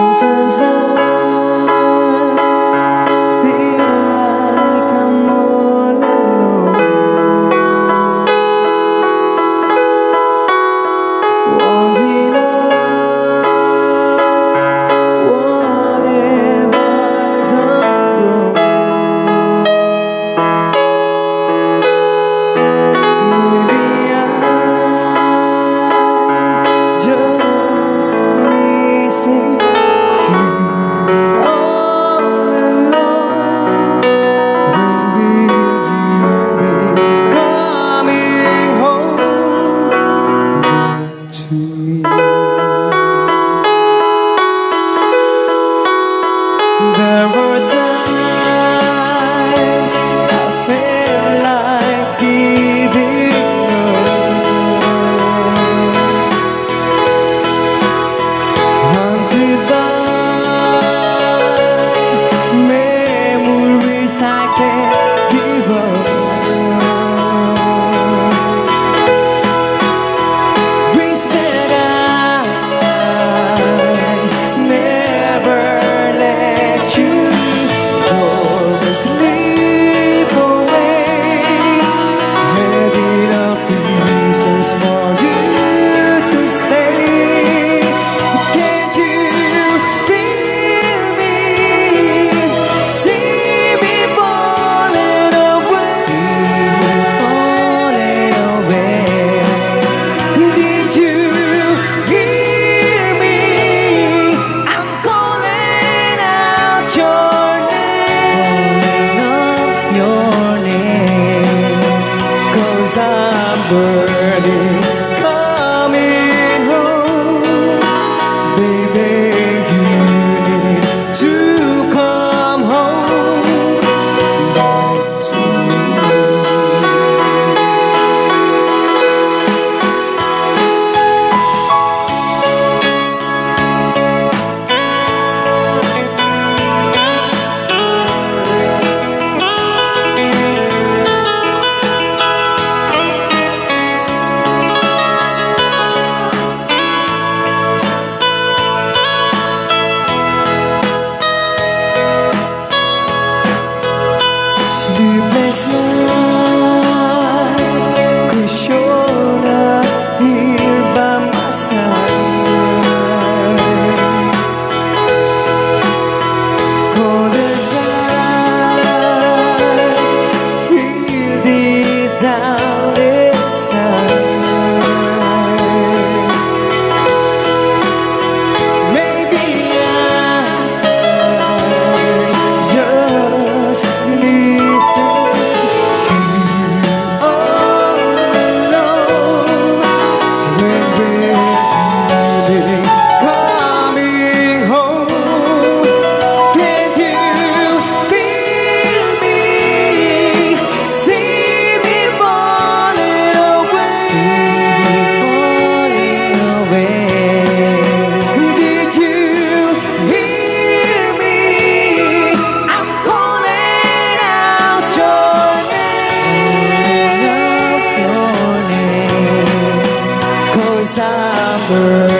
Sometimes I feel like I'm all alone, wondering of what have I done wrong. Maybe I'm just missing you. All alone, when will you be coming home to me? There were times I felt like giving up until the memories I can't give up. Wish that I never let you go. Sleep away, had enough reasons for you to stay. Can't you feel me? See me falling away, falling away. Did you hear me? I'm calling out your name, 'cause I'm burning, coming home. Baby, you need to come home back to me. Sleepless night, 'cause you're not here by my side. Cold as ice, feel deep down inside. Maybe I just listen. All alone, when will you be coming home? Can you feel me? See me falling away, falling away. Did you hear me? I'm calling out your name, 'cause I'm burning.